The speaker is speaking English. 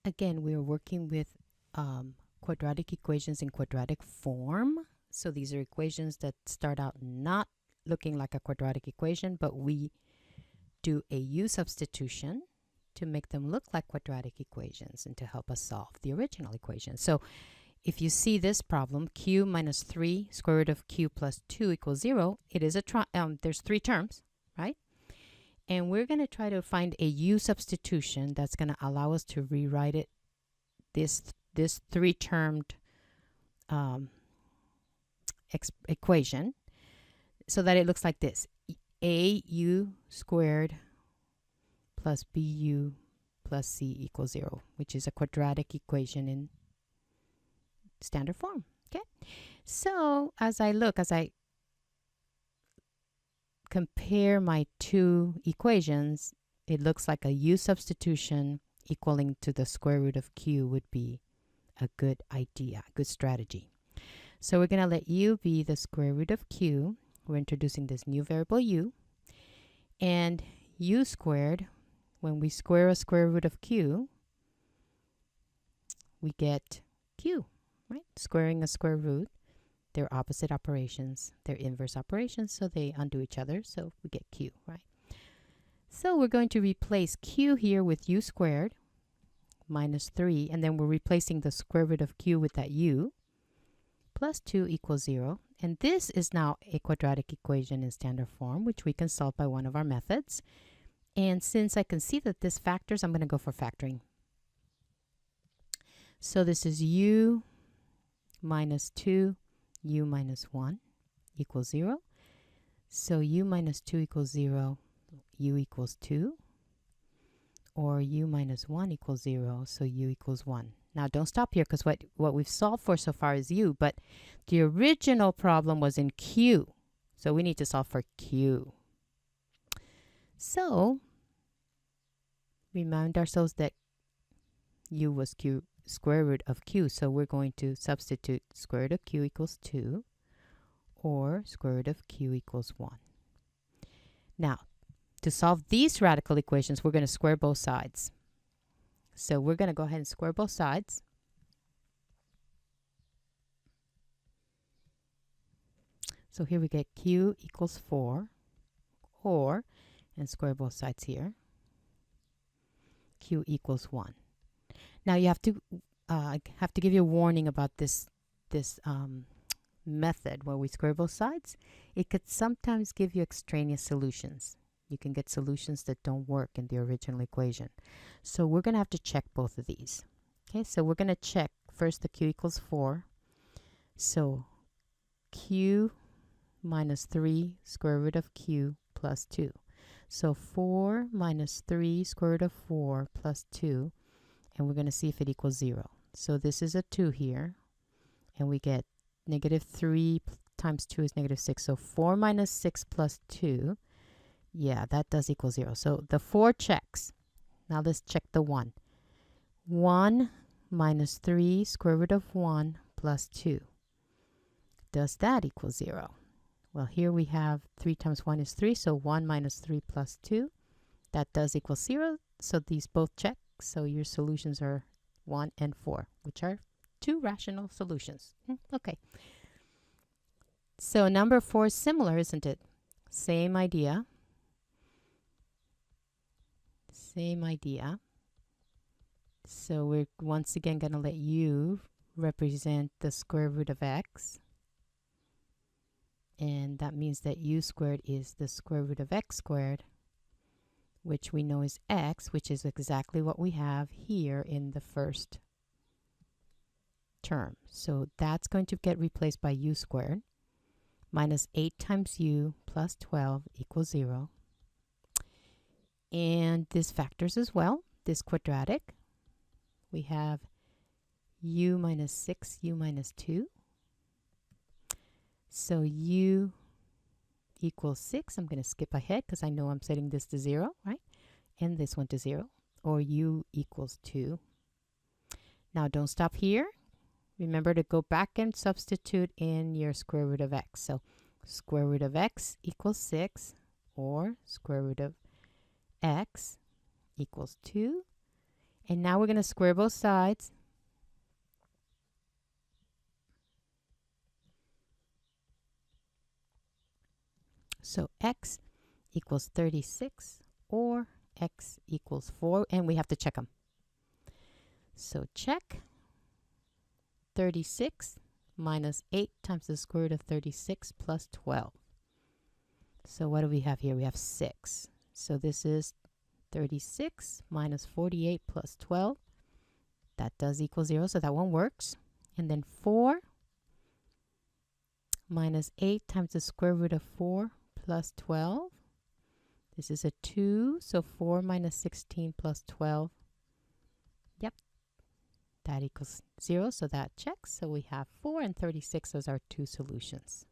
Again, we are working with quadratic equations in quadratic form. So these are equations that start out not looking like a quadratic equation, but we do a u substitution to make them look like quadratic equations and to help us solve the original equation. So if you see this problem, q minus 3 square root of q plus 2 equals 0, it is a there's three terms, right? And we're going to try to find a u substitution that's going to allow us to rewrite it, this three-termed equation, so that it looks like this: au squared plus bu plus c equals 0, which is a quadratic equation in standard form. Okay, so as I compare my two equations, it looks like a u substitution equaling to the square root of q would be a good idea, a good strategy. So we're going to let u be the square root of q. We're introducing this new variable u. And u squared, when we square a square root of q, we get q, right? Squaring a square root, they're opposite operations, they're inverse operations, so they undo each other, so we get q, right? So we're going to replace q here with u squared minus 3, and then we're replacing the square root of q with that u, plus 2 equals 0. And this is now a quadratic equation in standard form, which we can solve by one of our methods. And since I can see that this factors, I'm going to go for factoring. So this is u minus 2, u minus 1 equals 0. So u minus 2 equals 0, u equals 2. Or u minus 1 equals 0, so u equals 1. Now don't stop here, because what we've solved for so far is u, but the original problem was in q. So we need to solve for q. So remind ourselves that u was q, square root of q. So we're going to substitute square root of q equals 2 or square root of q equals 1. Now, to solve these radical equations, we're going to square both sides. So we're going to go ahead and square both sides. So here we get q equals 4, or, and square both sides here, q equals 1. Now you have to give you a warning about this method where we square both sides. It could sometimes give you extraneous solutions. You can get solutions that don't work in the original equation. So we're going to have to check both of these. Okay, so we're going to check first the q equals 4. So q minus 3 square root of q plus 2. So 4 minus 3 square root of 4 plus 2. And we're going to see if it equals 0. So this is a 2 here. And we get negative 3 times 2 is negative 6. So 4 minus 6 plus 2. Yeah, that does equal 0. So the 4 checks. Now let's check the 1. 1 minus 3 square root of 1 plus 2. Does that equal 0? Well, here we have 3 times 1 is 3, so 1 minus 3 plus 2. That does equal 0, so these both check. So your solutions are 1 and 4, which are two rational solutions. Okay. So number 4 is similar, isn't it? Same idea. Same idea. So we're once again going to let u represent the square root of x. And that means that u squared is the square root of x squared, which we know is x, which is exactly what we have here in the first term. So that's going to get replaced by u squared minus 8 times u plus 12 equals 0. And this factors as well, this quadratic. We have u minus 6, u minus 2. So u equals 6. I'm going to skip ahead because I know I'm setting this to 0, right? And this one to 0. Or u equals 2. Now don't stop here. Remember to go back and substitute in your square root of x. So square root of x equals 6, or square root of x equals 2. And now we're going to square both sides. So x equals 36 or x equals 4, and we have to check them. So check 36 minus 8 times the square root of 36 plus 12. So what do we have here? We have 6. So this is 36 minus 48 plus 12. That does equal 0, so that one works. And then 4 minus 8 times the square root of 4 plus 12. This is a 2, so 4 minus 16 plus 12. Yep, that equals 0, so that checks. So we have 4 and 36 as our two solutions.